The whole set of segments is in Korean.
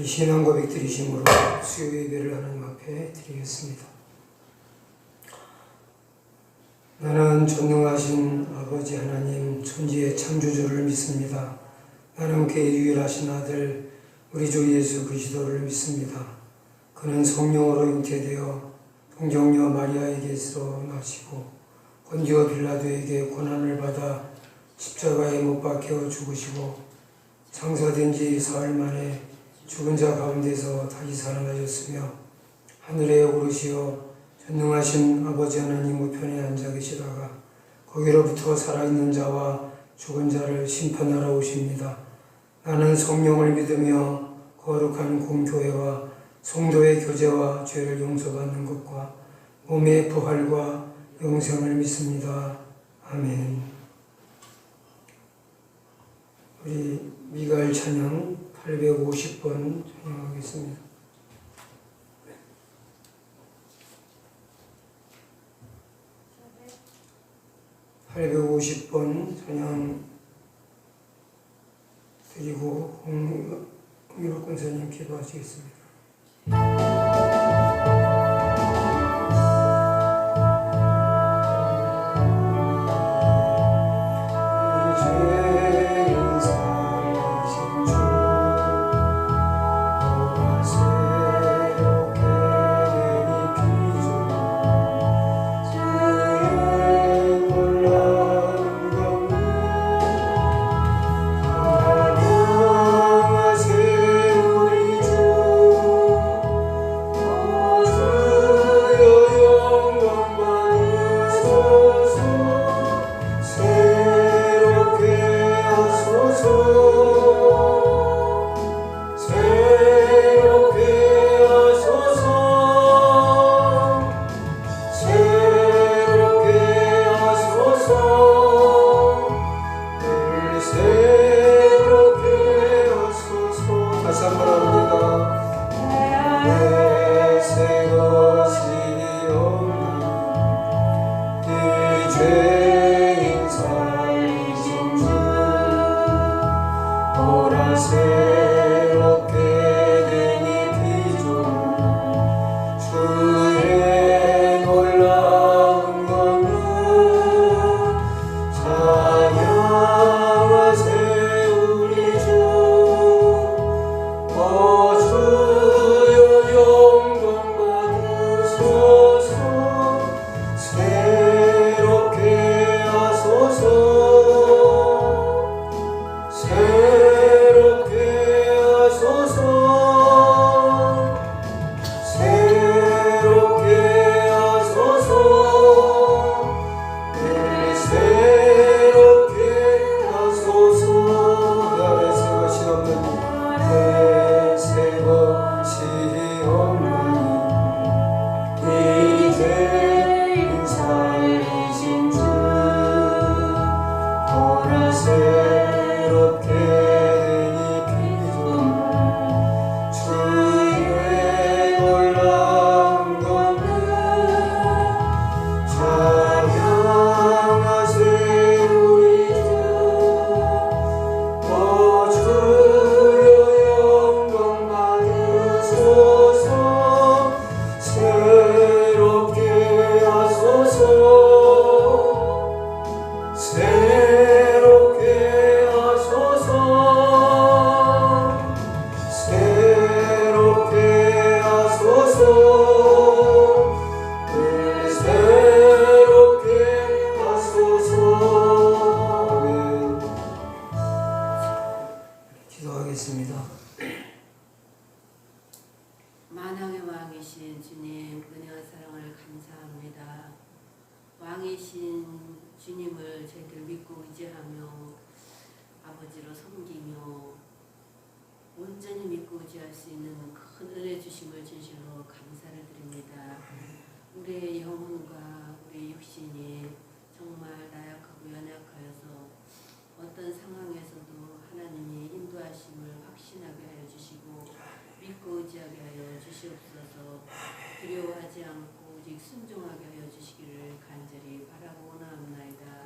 신앙 고백 드리심으로 수요 예배를 하나님 앞에 드리겠습니다. 나는 전능하신 아버지 하나님 천지의 창조주를 믿습니다. 나는 그의 유일하신 아들 우리 주 예수 그리스도를 믿습니다. 그는 성령으로 잉태되어 동정녀 마리아에게서 나시고 본디오 빌라도에게 고난을 받아 십자가에 못 박혀 죽으시고 장사된 지 사흘 만에 죽은 자 가운데서 다시 살아나셨으며 하늘에 오르시어 전능하신 아버지 하나님 우편에 앉아 계시다가 거기로부터 살아있는 자와 죽은 자를 심판하러 오십니다. 나는 성령을 믿으며 거룩한 공교회와 성도의 교제와 죄를 용서받는 것과 몸의 부활과 영생을 믿습니다. 아멘. 우리 미가엘 찬양 850번 찬양하겠습니다. 네. 850번 찬양 드리고 홍유록 권사님 기도하시겠습니다. 만왕의 왕이신 주님, 은혜와 사랑을 감사합니다. 왕이신 주님을 저희들 믿고 의지하며 아버지로 섬기며 온전히 믿고 의지할 수 있는 큰 은혜 주심을 진실로 감사를 드립니다. 우리의 영혼과 우리의 육신이 정말 나약하고 연약하여서 어떤 상황에서도 하나님이 인도하심을 확신하게 하여 주시고 믿고 의지하게 하여 주시옵소서. 두려워하지 않고 오직 순종하게 하여 주시기를 간절히 바라고 원하옵나이다.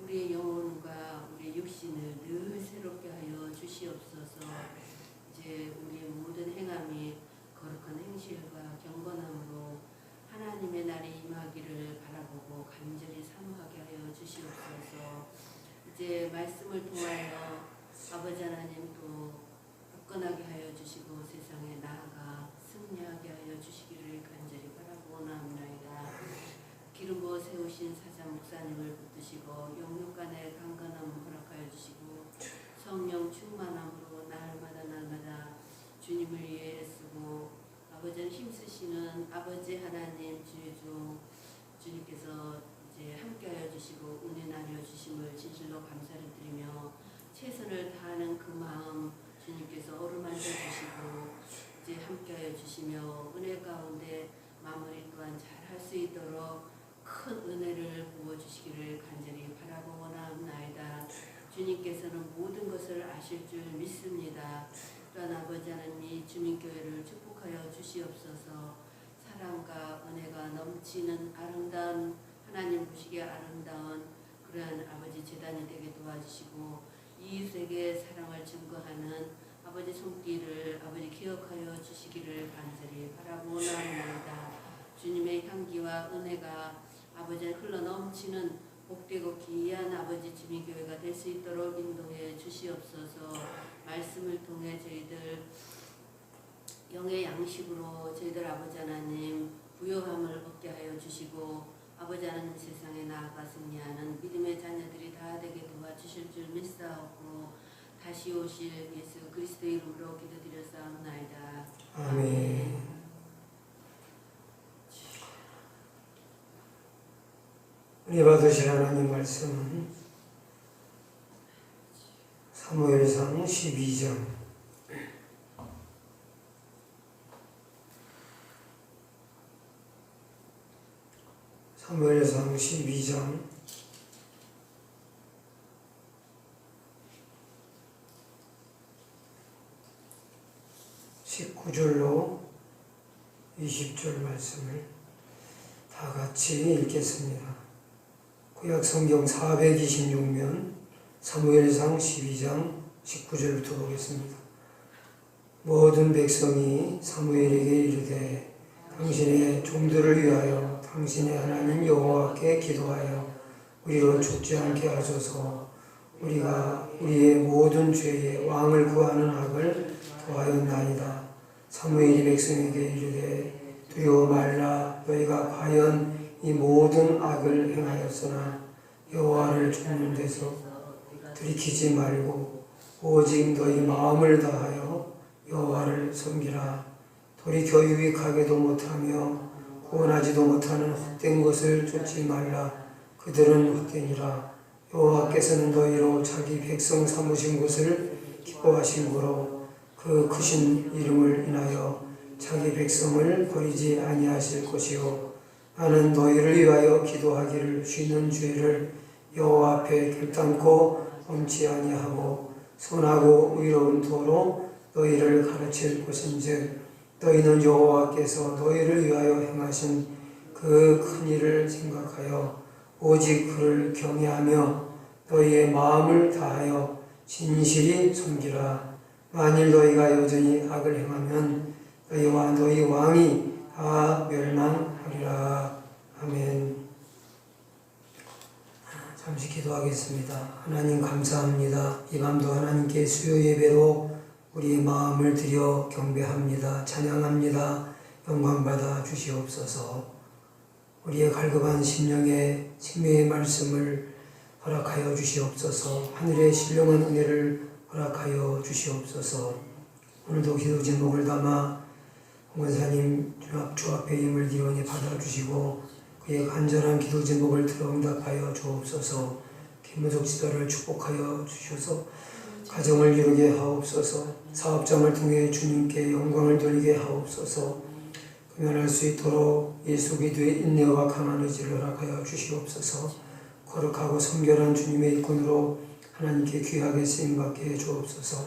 우리의 영혼과 우리의 육신을 늘 새롭게 하여 주시옵소서. 이제 우리의 모든 오신 사장 목사님을 붙드시고 영육간의 강건함 허락하여 주시고 성령 충만함으로 날마다 주님을 위해 쓰고 아버지는 힘쓰시는 아버지 하나님 주주 주님께서 이제 함께하여 주시고 은혜 나누어 주심을 진실로 감사를 드리며 최선을 다하는 그 마음 주님께서 어루만져 주시고 이제 함께하여 주시며 은혜 가운데 마무리 또한 잘 할 수 있도록 큰 은혜를 부어주시기를 간절히 바라고 원하옵나이다. 주님께서는 모든 것을 아실 줄 믿습니다. 또한 아버지 하나님이 주민교회를 축복하여 주시옵소서. 사랑과 은혜가 넘치는 아름다운 하나님 보시기에 아름다운 그러한 아버지 제단이 되게 도와주시고 이웃에게 사랑을 증거하는 아버지 손길을 아버지 기억하여 주시기를 간절히 바라고 원하옵나이다. 주님의 향기와 은혜가 아버지 흘러 넘치는 복되고 귀한 아버지 주민교회가 될 수 있도록 인도해 주시옵소서. 말씀을 통해 저희들 영의 양식으로 저희들 아버지 하나님 부요함을 얻게 하여 주시고 아버지 하나님 세상에 나아가 승리하는 믿음의 자녀들이 다 되게 도와주실 줄 믿사옵고 다시 오실 예수 그리스도의 이름으로 기도드렸사옵나이다. 아멘. 은혜 받으실 하나님 말씀은 사무엘상 12장 사무엘상 12장 19절로 20절 말씀을 다 같이 읽겠습니다. 구약 성경 426면 사무엘상 12장 19절부터 보겠습니다. 모든 백성이 사무엘에게 이르되 당신의 종들을 위하여 당신의 하나님 여호와께 기도하여 우리로 죽지 않게 하소서. 우리가 우리의 모든 죄에 왕을 구하는 악을 도하였나이다. 사무엘이 백성에게 이르되 두려워 말라. 너희가 과연 이 모든 악을 행하였으나 여호와를 죽는 데서 들이키지 말고 오직 너희 마음을 다하여 여호와를 섬기라. 돌이켜 유익하게도 못하며 구원하지도 못하는 헛된 것을 쫓지 말라. 그들은 헛되니라. 여호와께서는 너희로 자기 백성 삼으신 것을 기뻐하신 고로 그 크신 이름을 인하여 자기 백성을 버리지 아니하실 것이요 나는 너희를 위하여 기도하기를 쉬는 죄를 여호와 앞에 결단코 범치 아니하고 선하고 의로운 도로 너희를 가르칠 것인즉 너희는 여호와께서 너희를 위하여 행하신 그 큰 일을 생각하여 오직 그를 경외하며 너희의 마음을 다하여 진실이 섬기라. 만일 너희가 여전히 악을 행하면 너희와 너희 왕이 다 멸망하리라. 아멘. 잠시 기도하겠습니다. 하나님 감사합니다. 이 밤도 하나님께 수요 예배로 우리의 마음을 드려 경배합니다. 찬양합니다. 영광받아 주시옵소서. 우리의 갈급한 심령에 생명의 말씀을 허락하여 주시옵소서. 하늘의 신령한 은혜를 허락하여 주시옵소서. 오늘도 기도 제목을 담아 홍원사님 주 앞에 힘을 기원히 받아주시고 그의 간절한 기도 제목을 들어 응답하여 주옵소서. 김무석 지도를 축복하여 주셔서 가정을 이루게 하옵소서. 사업장을 통해 주님께 영광을 돌리게 하옵소서. 금연할 수 있도록 예수 그리스도의 인내와 강한 의지를 허락하여 주시옵소서. 거룩하고 성결한 주님의 일꾼으로 하나님께 귀하게 쓰임받게 해 주옵소서.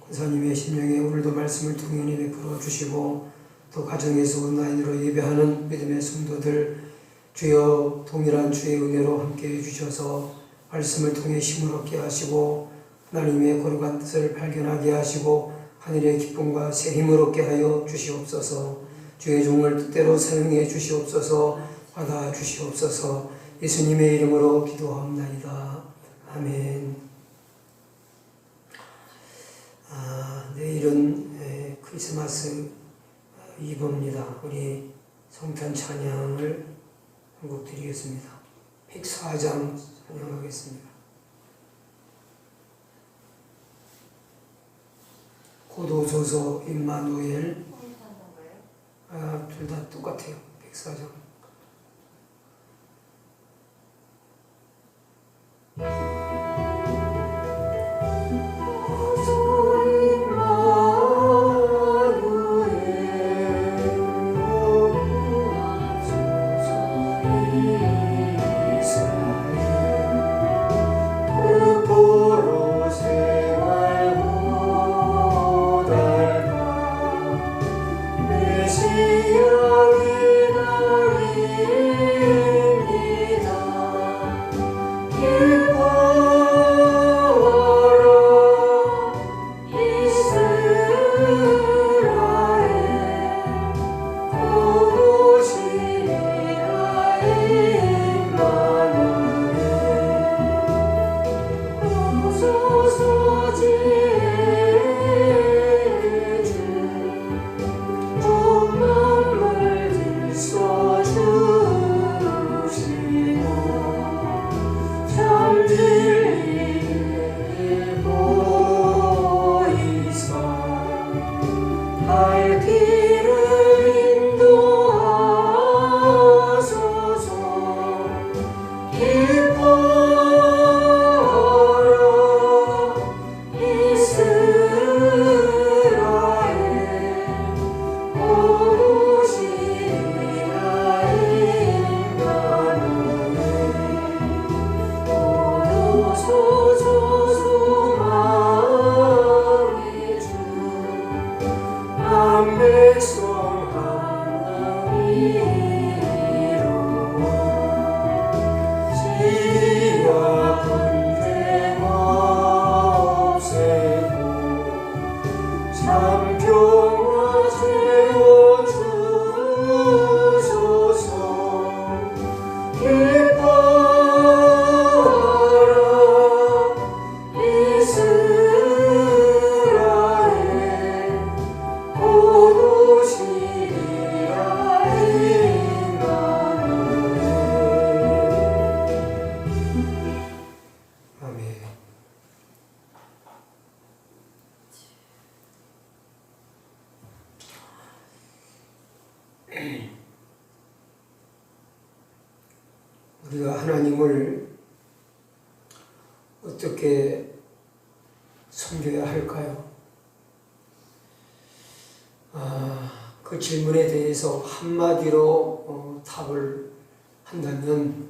권사님의 심령에 오늘도 말씀을 통해 베풀어 주시고 또 가정에서 온라인으로 예배하는 믿음의 성도들 주여 동일한 주의 은혜로 함께 해주셔서 말씀을 통해 힘을 얻게 하시고 하나님의 거룩한 뜻을 발견하게 하시고 하늘의 기쁨과 새 힘을 얻게 하여 주시옵소서. 주의 종을 뜻대로 사용해 주시옵소서. 받아 주시옵소서. 예수님의 이름으로 기도합나이다. 아멘. 내일은 크리스마스 이브입니다. 우리 성탄 찬양을 한 곡 드리겠습니다. 104장 찬양하겠습니다. 고도소서 임마누엘. 둘 다 똑같아요. 104장. 우리가 하나님을 어떻게 섬겨야 할까요? 그 질문에 대해서 한마디로 답을 한다면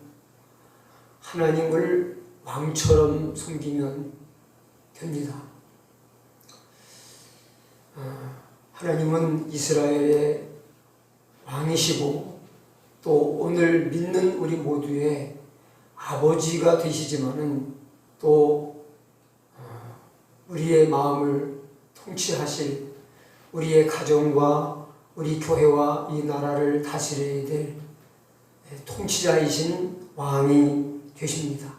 하나님을 왕처럼 섬기면 됩니다. 하나님은 이스라엘의 왕이시고 또 오늘 믿는 우리 모두의 아버지가 되시지만은 또 우리의 마음을 통치하실 우리의 가정과 우리 교회와 이 나라를 다스려야 될 통치자이신 왕이 되십니다.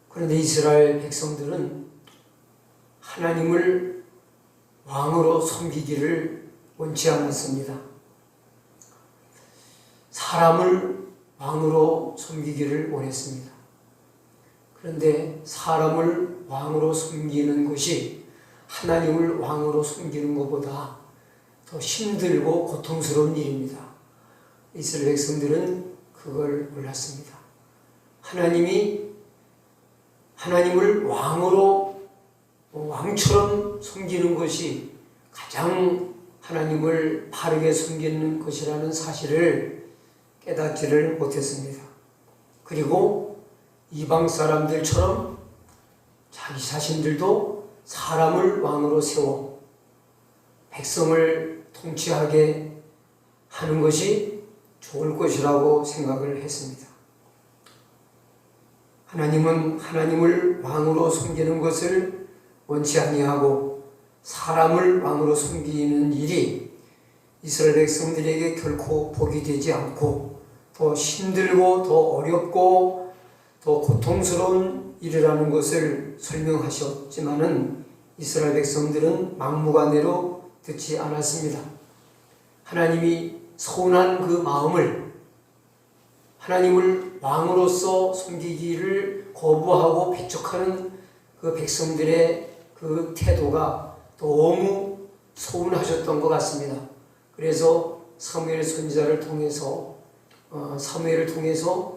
그런데 이스라엘 백성들은 하나님을 왕으로 섬기기를 원치 않았습니다. 사람을 왕으로 섬기기를 원했습니다. 그런데 사람을 왕으로 섬기는 것이 하나님을 왕으로 섬기는 것보다 더 힘들고 고통스러운 일입니다. 이스라엘 백성들은 그걸 몰랐습니다. 하나님을 왕처럼 섬기는 것이 가장 하나님을 바르게 섬기는 것이라는 사실을 깨닫지를 못했습니다. 그리고 이방 사람들처럼 자기 자신들도 사람을 왕으로 세워 백성을 통치하게 하는 것이 좋을 것이라고 생각을 했습니다. 하나님은 하나님을 왕으로 섬기는 것을 원치 아니하고 사람을 왕으로 섬기는 일이 이스라엘 백성들에게 결코 복이 되지 않고 더 힘들고 더 어렵고 더 고통스러운 일이라는 것을 설명하셨지만은 이스라엘 백성들은 막무가내로 듣지 않았습니다. 하나님이 서운한 그 마음을 하나님을 왕으로서 섬기기를 거부하고 배척하는 그 백성들의 그 태도가 너무 서운하셨던 것 같습니다. 그래서 사무엘 선지자를 통해서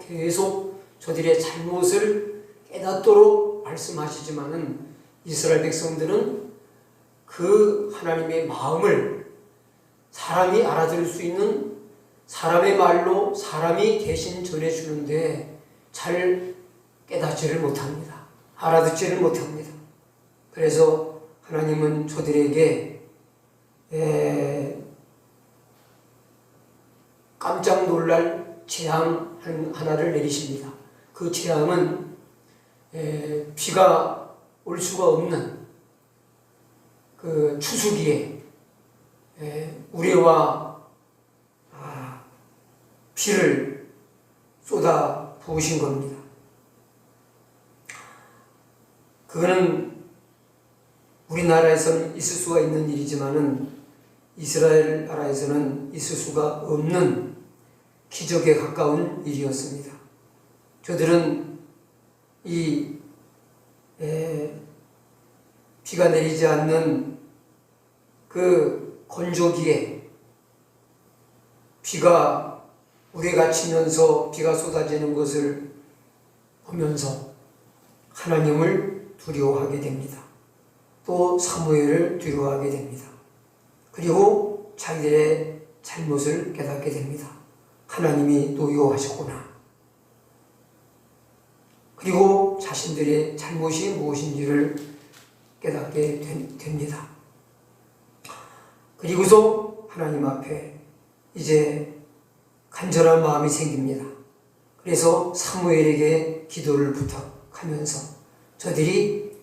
계속 저들의 잘못을 깨닫도록 말씀하시지만은 이스라엘 백성들은 그 하나님의 마음을 사람이 알아들을 수 있는 사람의 말로 사람이 대신 전해주는데 잘 깨닫지를 못합니다. 알아듣지를 못합니다. 그래서 하나님은 저들에게 깜짝 놀랄 재앙 하나를 내리십니다. 그 재앙은 비가 올 수가 없는 그 추수기에 우레와 비를 쏟아 부으신 겁니다. 그거는 우리나라에서는 있을 수가 있는 일이지만은 이스라엘 나라에서는 있을 수가 없는 기적에 가까운 일이었습니다. 저들은 이 비가 내리지 않는 그 건조기에 비가 우레가 치면서 비가 쏟아지는 것을 보면서 하나님을 두려워하게 됩니다. 또 사무엘을 두려워하게 됩니다. 그리고 자기들의 잘못을 깨닫게 됩니다. 하나님이 노여워하셨구나. 그리고 자신들의 잘못이 무엇인지를 깨닫게 됩니다. 그리고서 하나님 앞에 이제 간절한 마음이 생깁니다. 그래서 사무엘에게 기도를 부탁하면서 저들이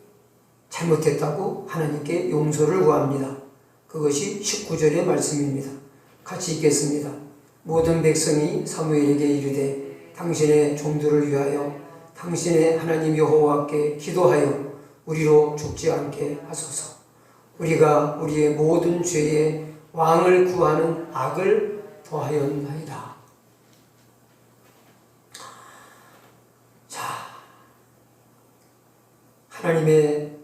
잘못했다고 하나님께 용서를 구합니다. 그것이 19절의 말씀입니다. 같이 읽겠습니다. 모든 백성이 사무엘에게 이르되 당신의 종들을 위하여 당신의 하나님 여호와께 기도하여 우리로 죽지 않게 하소서. 우리가 우리의 모든 죄에 왕을 구하는 악을 더하였나이다. 자, 하나님의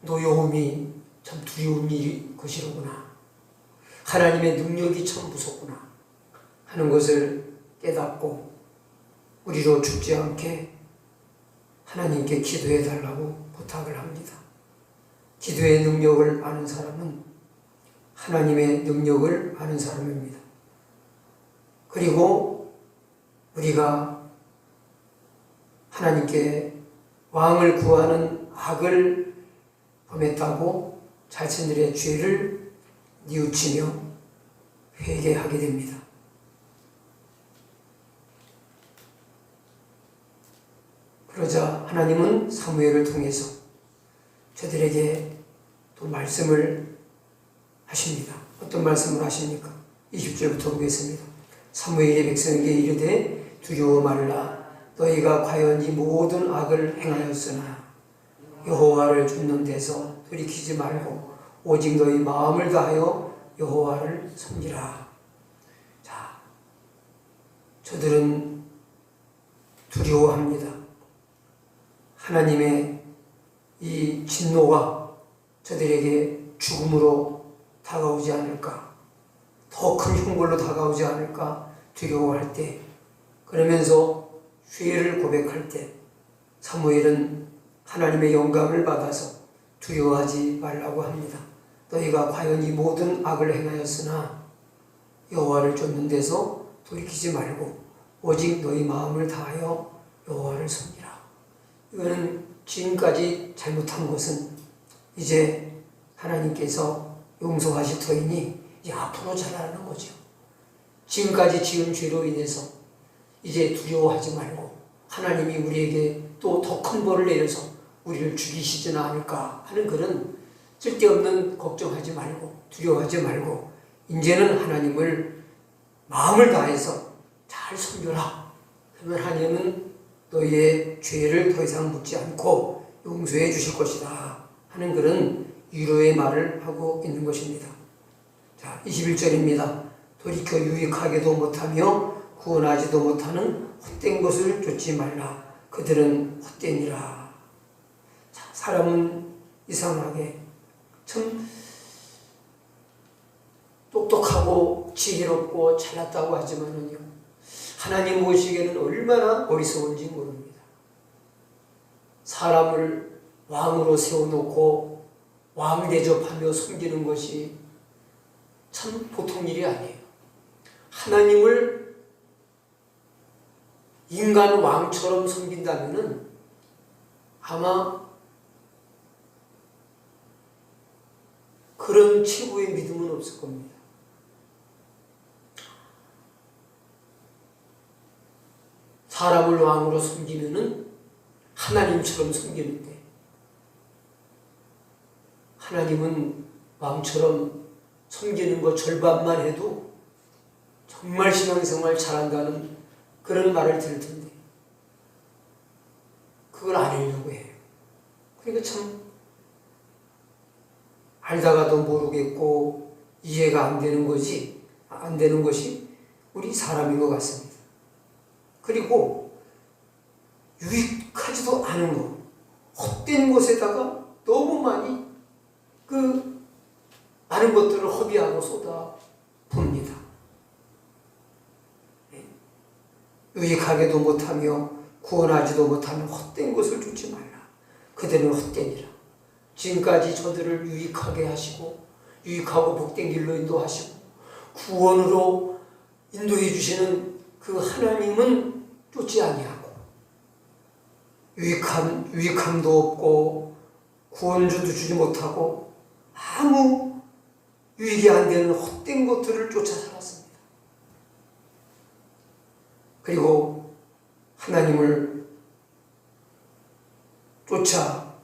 노여움이 참 두려운 것이로구나. 하나님의 능력이 참 무섭구나 하는 것을 깨닫고 우리로 죽지 않게 하나님께 기도해 달라고 부탁을 합니다. 기도의 능력을 아는 사람은 하나님의 능력을 아는 사람입니다. 그리고 우리가 하나님께 왕을 구하는 악을 범했다고 자신들의 죄를 뉘우치며 회개하게 됩니다. 그러자 하나님은 사무엘을 통해서 저들에게 또 말씀을 하십니다. 어떤 말씀을 하십니까? 20절부터 보겠습니다. 사무엘이 백성에게 이르되 두려워 말라. 너희가 과연 이 모든 악을 행하였으나 여호와를 쫓는 데서 돌이키지 말고 오직 너희 마음을 다하여 여호와를 섬기라. 자, 저들은 두려워합니다. 하나님의 이 진노가 저들에게 죽음으로 다가오지 않을까, 더 큰 형벌로 다가오지 않을까 두려워할 때, 그러면서 죄를 고백할 때 사무엘은 하나님의 영감을 받아서 두려워하지 말라고 합니다. 너희가 과연 이 모든 악을 행하였으나 여호와를 쫓는 데서 돌이키지 말고 오직 너희 마음을 다하여 여호와를 섬기라. 이거는 지금까지 잘못한 것은 이제 하나님께서 용서하실 터이니 이제 앞으로 잘하는 거죠. 지금까지 지은 죄로 인해서 이제 두려워하지 말고 하나님이 우리에게 또 더 큰 벌을 내려서 우리를 죽이시지는 않을까 하는 그런 쓸데없는 걱정하지 말고 두려워하지 말고 이제는 하나님을 마음을 다해서 잘 섬겨라. 그러면 하나님은 너희의 죄를 더 이상 묻지 않고 용서해 주실 것이다 하는 그런 위로의 말을 하고 있는 것입니다. 자, 21절입니다. 돌이켜 유익하게도 못하며 구원하지도 못하는 헛된 것을 쫓지 말라. 그들은 헛되니라. 자, 사람은 이상하게 참 똑똑하고 지혜롭고 잘났다고 하지만은요, 하나님 보시기에는 얼마나 어리석은지 모릅니다. 사람을 왕으로 세워놓고 왕 대접하며 섬기는 것이 참 보통 일이 아니에요. 하나님을 인간 왕처럼 섬긴다면은 아마 그런 최고의 믿음은 없을 겁니다. 사람을 왕으로 섬기면은 하나님처럼 섬기는데, 하나님은 왕처럼 섬기는 것 절반만 해도 정말 신앙생활 잘한다는 그런 말을 들을 텐데, 그걸 안 하려고 해요. 그러니까 참 알다가도 모르겠고 이해가 안 되는 것이 우리 사람인 것 같습니다. 그리고 유익하지도 않은 것, 헛된 것에다가 너무 많이 많은 것들을 허비하고 쏟아 봅니다. 유익하게도 못하며 구원하지도 못하는 헛된 것을 쫓지 말라. 그들은 헛되니라. 지금까지 저들을 유익하게 하시고 유익하고 복된 길로 인도하시고 구원으로 인도해 주시는 그 하나님은 쫓지 아니하고, 유익함도 없고 구원주도 주지 못하고 아무 유익이 안 되는 헛된 것들을 쫓아 살았습니다. 그리고 하나님을 쫓아,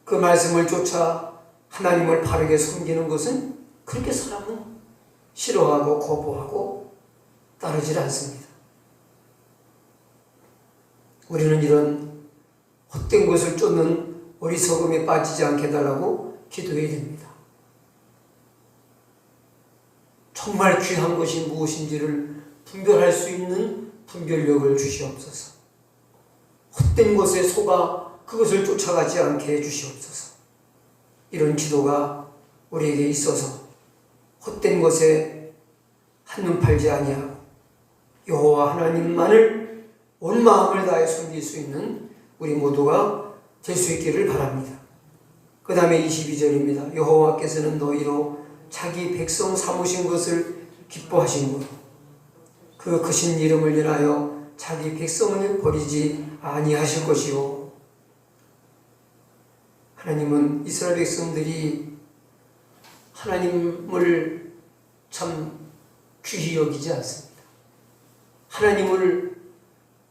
그 말씀을 쫓아 하나님을 바르게 섬기는 것은 그렇게 사람은 싫어하고 거부하고 따르질 않습니다. 우리는 이런 헛된 것을 쫓는 어리석음에 빠지지 않게 해달라고 기도해야 됩니다. 정말 귀한 것이 무엇인지를 분별할 수 있는 분별력을 주시옵소서. 헛된 것에 속아 그것을 쫓아가지 않게 해주시옵소서. 이런 기도가 우리에게 있어서 헛된 것에 한눈 팔지 아니하고 여호와 하나님만을 온 마음을 다해 섬길 수 있는 우리 모두가 될 수 있기를 바랍니다. 그 다음에 22절입니다. 여호와께서는 너희로 자기 백성 삼으신 것을 기뻐하시므로 그 크신 이름을 인하여 자기 백성을 버리지 아니하실 것이요. 하나님은 이스라엘 백성들이 하나님을 참 귀히 여기지 않습니다. 하나님을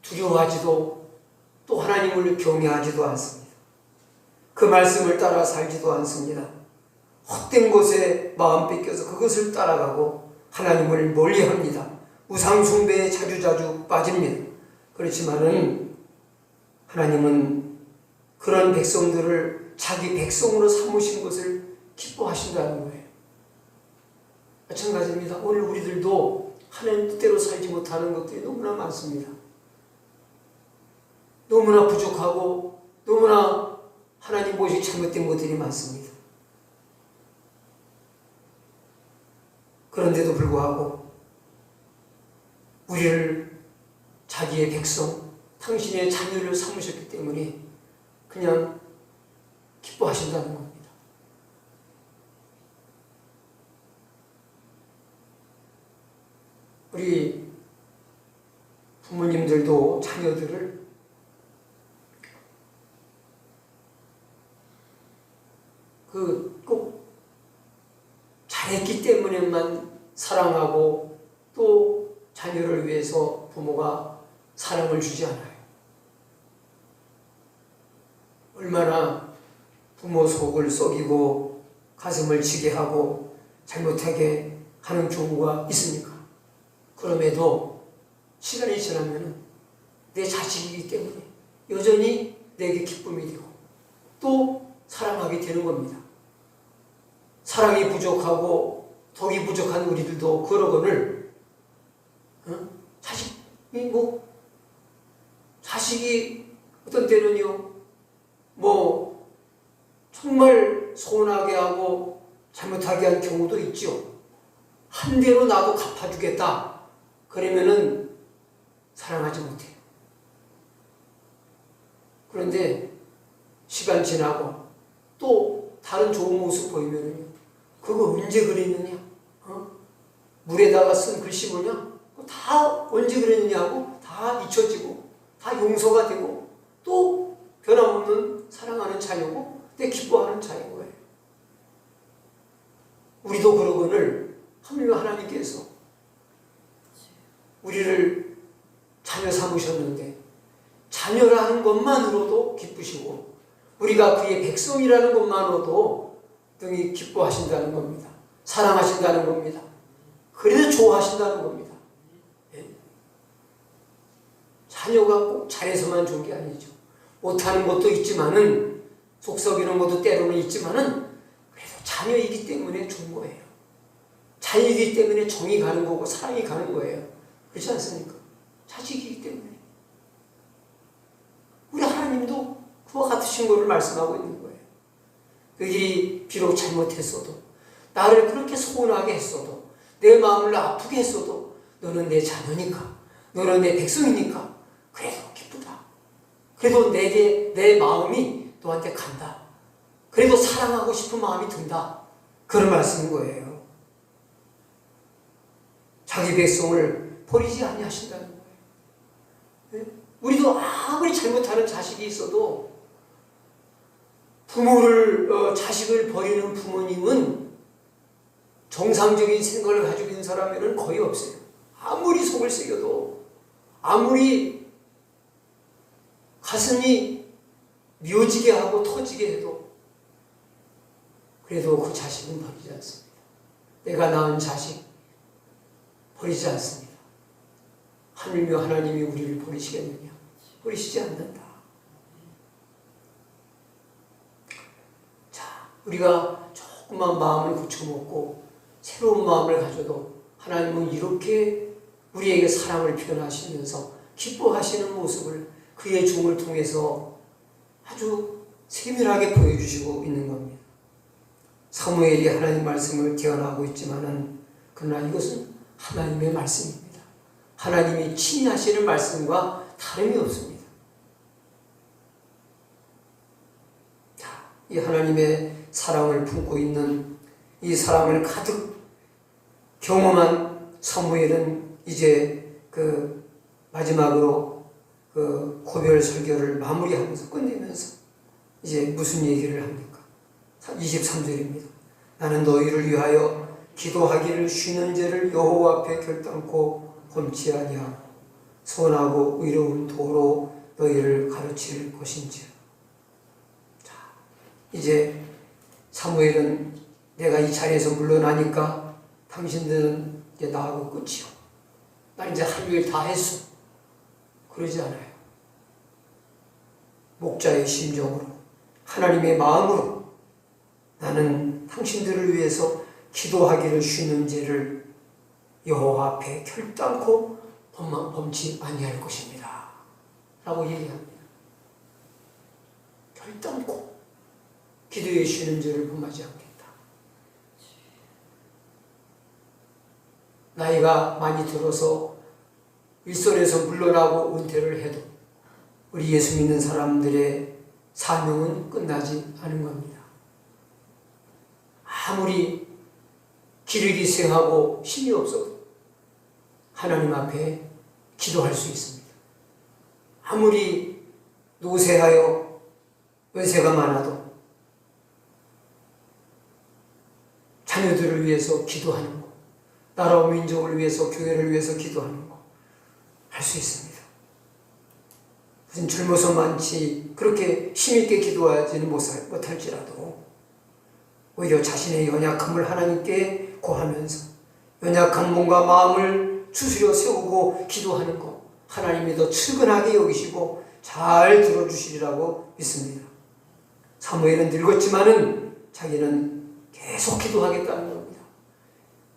두려워하지도 또 하나님을 경외하지도 않습니다. 그 말씀을 따라 살지도 않습니다. 헛된 것에 마음 뺏겨서 그것을 따라가고 하나님을 멀리합니다. 우상 숭배에 자주자주 빠집니다. 그렇지만은 하나님은 그런 백성들을 자기 백성으로 삼으신 것을 기뻐하신다는 거예요. 마찬가지입니다. 오늘 우리들도 하나님 뜻대로 살지 못하는 것들이 너무나 많습니다. 너무나 부족하고 너무나 하나님 보시 잘못된 것들이 많습니다. 그런데도 불구하고 우리를 자기의 백성, 당신의 자녀를 삼으셨기 때문에 그냥 기뻐하신다는 겁니다. 우리 부모님들도 자녀들을 꼭 잘했기 때문에만 사랑하고 또 자녀를 위해서 부모가 사랑을 주지 않아요. 얼마나 부모 속을 썩이고 가슴을 치게 하고 잘못하게 하는 경우가 있습니까? 그럼에도 시간이 지나면 내 자식이기 때문에 여전히 내게 기쁨이 되고 또 사랑하게 되는 겁니다. 사랑이 부족하고 덕이 부족한 우리들도 그러거늘 자식 뭐 자식이 어떤 때는요 뭐 정말 서운하게 하고 잘못하게 한 경우도 있죠. 한 대로 나도 갚아주겠다 그러면은 사랑하지 못해요. 그런데 시간 지나고 또 다른 좋은 모습 보이면은요 그거 언제 그랬느냐? 물에다가 쓴 글씨 뭐냐? 다 언제 그랬느냐고 다 잊혀지고 다 용서가 되고 또 변함없는 사랑하는 자녀고 내 기뻐하는 자인 거예요. 우리도 그러거늘 하나님께서 우리를 자녀 삼으셨는데 자녀라는 것만으로도 기쁘시고 우리가 그의 백성이라는 것만으로도 등이 기뻐하신다는 겁니다. 사랑하신다는 겁니다. 그래도 좋아하신다는 겁니다. 예? 자녀가 꼭 잘해서만 좋은 게 아니죠. 못하는 것도 있지만은 속썩이는 것도 때로는 있지만은 그래도 자녀이기 때문에 좋은 거예요. 자녀이기 때문에 정이 가는 거고 사랑이 가는 거예요. 그렇지 않습니까? 자식이기 때문에. 우리 하나님도 그와 같으신 것을 말씀하고 있는 거예요. 그들이 비록 잘못했어도 나를 그렇게 서운하게 했어도 내 마음을 아프게 했어도 너는 내 자녀니까 너는 내 백성이니까 그래도 기쁘다. 그래도 내게 내 마음이 너한테 간다. 그래도 사랑하고 싶은 마음이 든다. 그런 말씀인 거예요. 자기 백성을 버리지 아니하신다는 거예요. 네? 우리도 아무리 잘못하는 자식이 있어도 자식을 버리는 부모님은 정상적인 생각을 가지고 있는 사람에는 거의 없어요. 아무리 속을 새겨도 아무리 가슴이 미어지게 하고 터지게 해도 그래도 그 자식은 버리지 않습니다. 내가 낳은 자식 버리지 않습니다. 하늘며 하나님이 우리를 버리시겠느냐? 버리시지 않는다. 자, 우리가 조금만 마음을 고쳐먹고 새로운 마음을 가져도 하나님은 이렇게 우리에게 사랑을 표현하시면서 기뻐하시는 모습을 그의 종을 통해서 아주 세밀하게 보여주시고 있는 겁니다. 사무엘이 하나님 말씀을 대언하고 있지만은 그러나 이것은 하나님의 말씀입니다. 하나님이 친히 하시는 말씀과 다름이 없습니다. 자, 이 하나님의 사랑을 품고 있는 이 사랑을 가득 경험한 사무엘은 이제 그 마지막으로 그 고별 설교를 마무리하면서 끝내면서 이제 무슨 얘기를 합니까? 23절입니다. 나는 너희를 위하여 기도하기를 쉬는 죄를 여호와 앞에 결단코 범치 아니하고 선하고 의로운 도로 너희를 가르칠 것인지라. 자, 이제 사무엘은 내가 이 자리에서 물러나니까 당신들은 이제 나하고 끝이요. 나 이제 할 일 다 했어. 그러지 않아요. 목자의 심정으로 하나님의 마음으로 나는 당신들을 위해서 기도하기를 쉬는 죄를 여호와 앞에 결단코 범치 아니할 것입니다. 라고 얘기합니다. 결단코 기도에 쉬는 죄를 범하지 않겠다. 나이가 많이 들어서 일선에서 물러나고 은퇴를 해도 우리 예수 믿는 사람들의 사명은 끝나지 않은 겁니다. 아무리 기력이 쇠하고 힘이 없어도 하나님 앞에 기도할 수 있습니다. 아무리 노쇠하여 연세가 많아도 자녀들을 위해서 기도하는 것, 나라와 민족을 위해서 교회를 위해서 기도하는 것 할 수 있습니다. 무슨 젊어서 많지 그렇게 힘있게 기도하지는 못할지라도 오히려 자신의 연약함을 하나님께 고하면서 연약한 몸과 마음을 추스려 세우고 기도하는 것 하나님이 더 측은하게 여기시고 잘 들어주시리라고 믿습니다. 사무엘은 늙었지만은 자기는 계속 기도하겠다는 겁니다.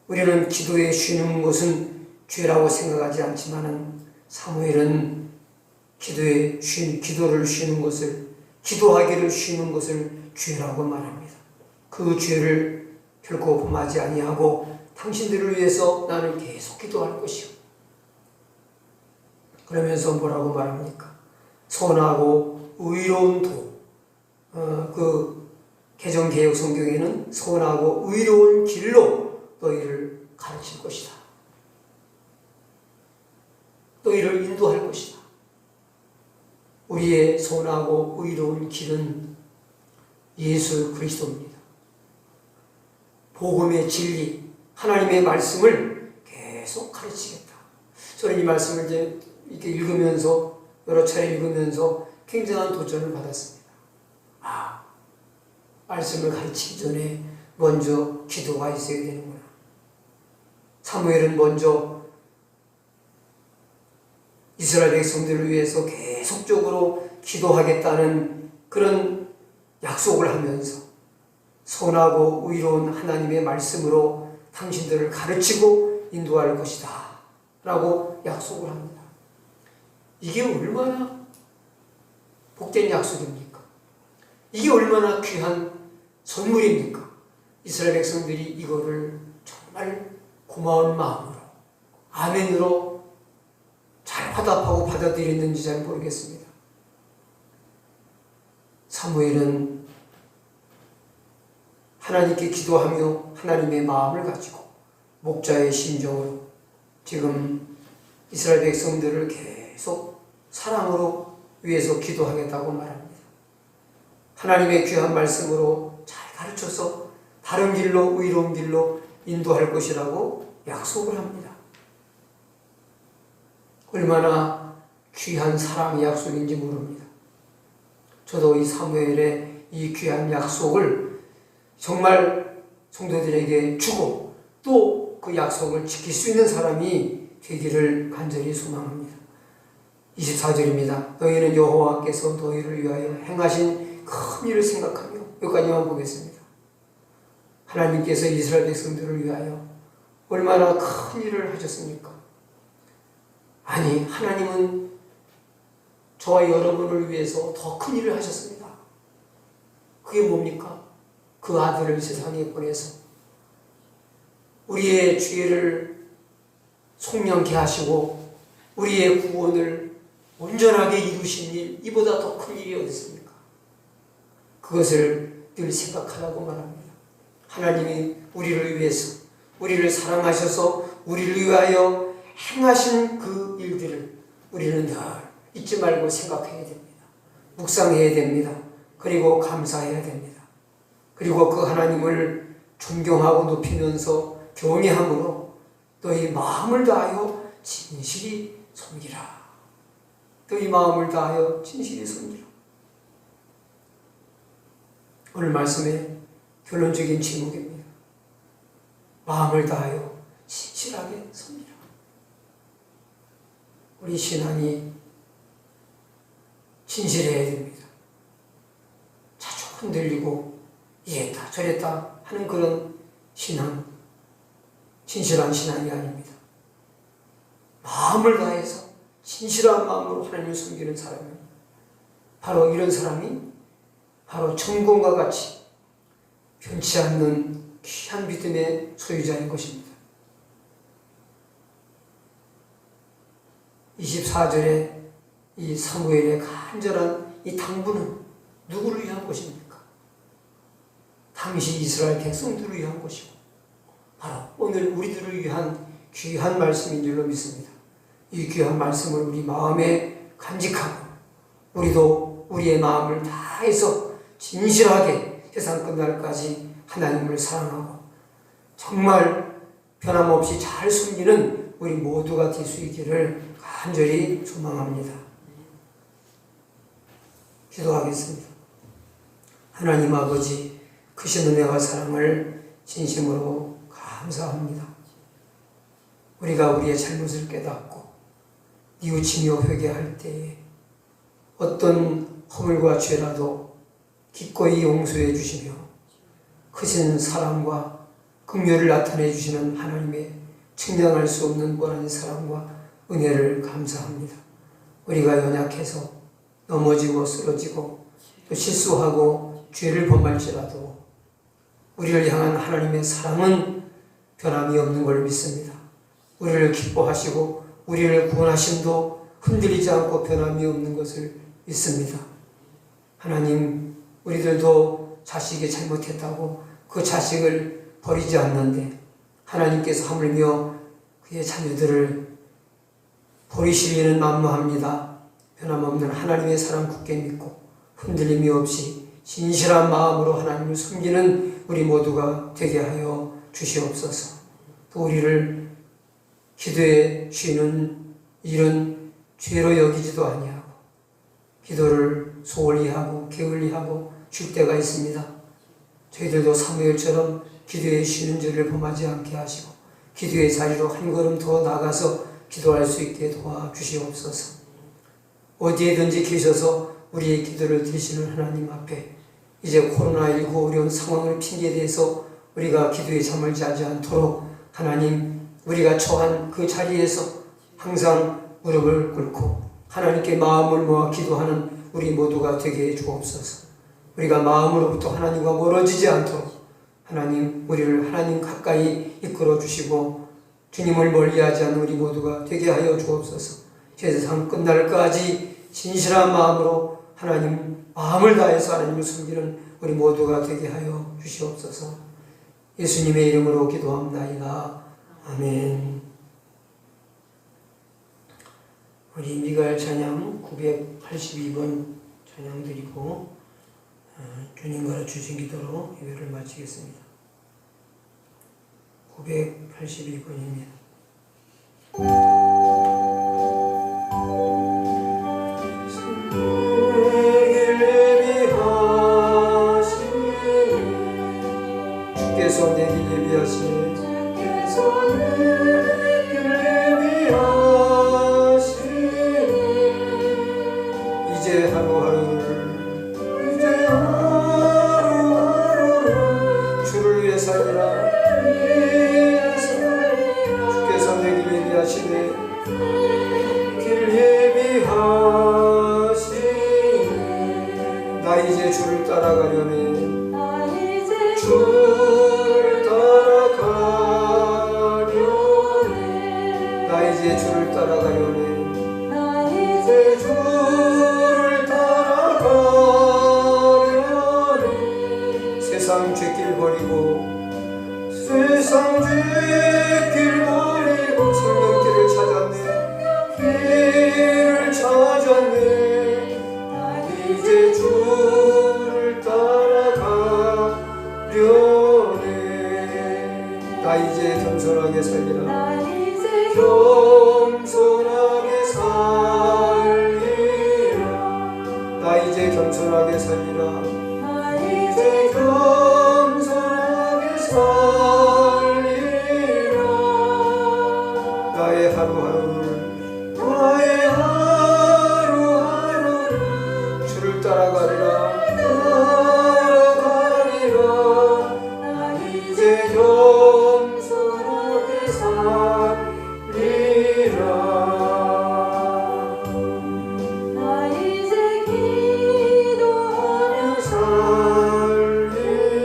우리는 기도에 쉬는 것은 죄라고 생각하지 않지만은 사무엘은 기도를 쉬는 것을, 기도하기를 쉬는 것을 죄라고 말합니다. 그 죄를 결코 범하지 아니하고 당신들을 위해서 나는 계속 기도할 것이요. 그러면서 뭐라고 말합니까? 선하고 의로운 도. 그 개정개혁 성경에는 선하고 의로운 길로 너희를 가르칠 것이다. 너희를 인도할 것이다. 우리의 선하고 의로운 길은 예수 그리스도입니다. 복음의 진리, 하나님의 말씀을 계속 가르치겠다. 저는 이 말씀을 이제 이렇게 읽으면서, 여러 차례 읽으면서 굉장한 도전을 받았습니다. 말씀을 가르치기 전에 먼저 기도가 있어야 되는구나. 사무엘은 먼저 이스라엘 백성들을 위해서 계속적으로 기도하겠다는 그런 약속을 하면서 선하고 의로운 하나님의 말씀으로 당신들을 가르치고 인도할 것이다 라고 약속을 합니다. 이게 얼마나 복된 약속입니까? 이게 얼마나 귀한 선물입니까? 이스라엘 백성들이 이거를 정말 고마운 마음으로, 아멘으로 잘 화답하고 받아들였는지 잘 모르겠습니다. 사무엘은 하나님께 기도하며 하나님의 마음을 가지고 목자의 심정으로 지금 이스라엘 백성들을 계속 사랑으로 위해서 기도하겠다고 말합니다. 하나님의 귀한 말씀으로 잘 가르쳐서 바른 길로, 의로운 길로 인도할 것이라고 약속을 합니다. 얼마나 귀한 사랑의 약속인지 모릅니다. 저도 이 사무엘의 이 귀한 약속을 정말 성도들에게 주고 또 그 약속을 지킬 수 있는 사람이 되기를 간절히 소망합니다. 24절입니다. 너희는 여호와께서 너희를 위하여 행하신 큰 일을 생각하며, 여기까지만 보겠습니다. 하나님께서 이스라엘 백성들을 위하여 얼마나 큰 일을 하셨습니까? 아니, 하나님은 저와 여러분을 위해서 더 큰 일을 하셨습니다. 그게 뭡니까? 그 아들을 세상에 보내서 우리의 죄를 속량케 하시고 우리의 구원을 온전하게 이루신 일, 이보다 더 큰 일이 어디 있습니까? 그것을 늘 생각하라고 말합니다. 하나님이 우리를 위해서, 우리를 사랑하셔서 우리를 위하여 행하신 그 일들을 우리는 늘 잊지 말고 생각해야 됩니다. 묵상해야 됩니다. 그리고 감사해야 됩니다. 그리고 그 하나님을 존경하고 높이면서 경외함으로 너희 마음을 다하여 진실이 섬기라. 너희 마음을 다하여 진실이 섬기라. 오늘 말씀의 결론적인 제목입니다. 마음을 다하여 진실하게 섬기라. 우리 신앙이 진실해야 됩니다. 자주 흔들리고 이랬다 저랬다 하는 그런 신앙, 진실한 신앙이 아닙니다. 마음을 다해서 진실한 마음으로 하나님을 섬기는 사람은 바로 이런 사람이 바로 천공과 같이 변치 않는 귀한 믿음의 소유자인 것입니다. 24절에 이 사무엘의 간절한 이 당부는 누구를 위한 것입니까? 당시 이스라엘 백성들을 위한 것이고 바로 오늘 우리들을 위한 귀한 말씀인 줄로 믿습니다. 이 귀한 말씀을 우리 마음에 간직하고 우리도 우리의 마음을 다해서 진실하게 세상 끝날까지 하나님을 사랑하고 정말 변함없이 잘 숨기는 우리 모두가 될 수 있기를 간절히 소망합니다. 기도하겠습니다. 하나님 아버지, 크신 은혜와 사랑을 진심으로 감사합니다. 우리가 우리의 잘못을 깨닫고 뉘우치며 회개할 때에 어떤 허물과 죄라도 기꺼이 용서해 주시며 크신 사랑과 긍휼을 나타내 주시는 하나님의 측량할 수 없는 무한한 사랑과 은혜를 감사합니다. 우리가 연약해서 넘어지고 쓰러지고 또 실수하고 죄를 범할지라도 우리를 향한 하나님의 사랑은 변함이 없는 걸 믿습니다. 우리를 기뻐하시고 우리를 구원하심도 흔들리지 않고 변함이 없는 것을 믿습니다. 하나님, 우리들도 자식이 잘못했다고 그 자식을 버리지 않는데 하나님께서 하물며 그의 자녀들을 버리시리는 만무합니다. 변함없는 하나님의 사랑 굳게 믿고 흔들림이 없이 진실한 마음으로 하나님을 섬기는 우리 모두가 되게 하여 주시옵소서. 또 우리를 기도에 쉬는 일은 죄로 여기지도 아니하고 기도를 소홀히 하고 게을리 하고 쉴 때가 있습니다. 저희들도 사무엘처럼 기도에 쉬는 죄를 범하지 않게 하시고 기도의 자리로 한 걸음 더 나가서 기도할 수 있게 도와주시옵소서. 어디에든지 계셔서 우리의 기도를 들으시는 하나님 앞에 이제 코로나19 어려운 상황을 핑계대서 우리가 기도에 잠을 자지 않도록 하나님, 우리가 처한 그 자리에서 항상 무릎을 꿇고 하나님께 마음을 모아 기도하는 우리 모두가 되게 해 주옵소서. 우리가 마음으로부터 하나님과 멀어지지 않도록 하나님, 우리를 하나님 가까이 이끌어 주시고 주님을 멀리하지 않는 우리 모두가 되게 하여 주옵소서. 세상 끝날까지 진실한 마음으로 하나님 마음을 다해서 하나님을 섬기는 우리 모두가 되게 하여 주시옵소서. 예수님의 이름으로 기도합나이다. 아멘. 우리 미가엘 찬양 982번 찬양 드리고 주님 가르치신 기도로 예배를 마치겠습니다. 982번입니다. 주께서 내게 예비하시네. 주께서 내게 예비하시네. 이제 하루하루를 주를 위해 살리라. 주께서 내게 예비하시네. 길 예비하시네. 나 이제 주를 따라가려네. 주를 따라가려네. 나 이제 주를 따라가려네. 나 이제 주를 따라가려네. 세상 죄길 버리고 세상 죄길 버리고 생명길을 찾았네. 길을 찾았네. 나 이제 주를 따라가려네. 나 이제 겸손하게 살리라. 겸손하게 살리라. 나 이제 겸손하게 살리라. 나 이제 겸손하게 살리라. 나의 하루하루를 주를 따라가리라. 나 이제 겸손하게 살리라. 나 이제 기도하며 살리라.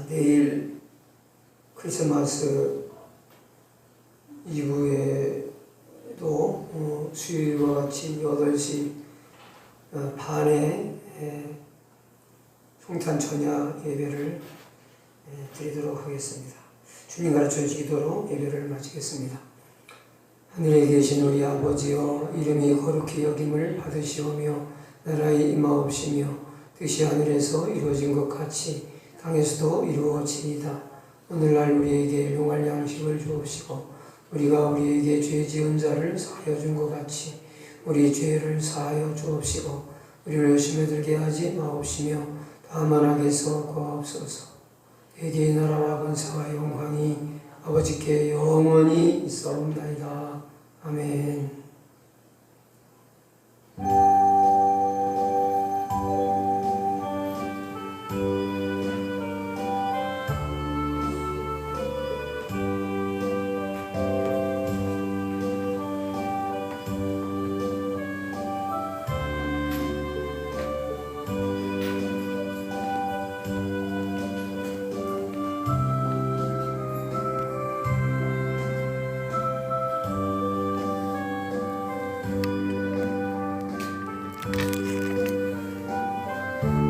내일 크리스마스 이브에도 수요일과 같이 8시 반에 송탄 천야 예배를 드리도록 하겠습니다. 주님 가르쳐 주시도록 예배를 마치겠습니다. 하늘에 계신 우리 아버지여, 이름이 거룩히 여김을 받으시오며 나라의 임하옵시며 뜻이 하늘에서 이루어진 것 같이 땅에서도 이루어지이다. 오늘날 우리에게 일용할 양식을 주옵시고 우리가 우리에게 죄 지은 자를 사하여 준 것 같이 우리 죄를 사하여 주옵시고 우리를 시험에 들게 하지 마옵시며 다만 악에서 구하옵소서. 대개의 나라와 권세와 영광이 아버지께 영원히 있사옵나이다. 아멘.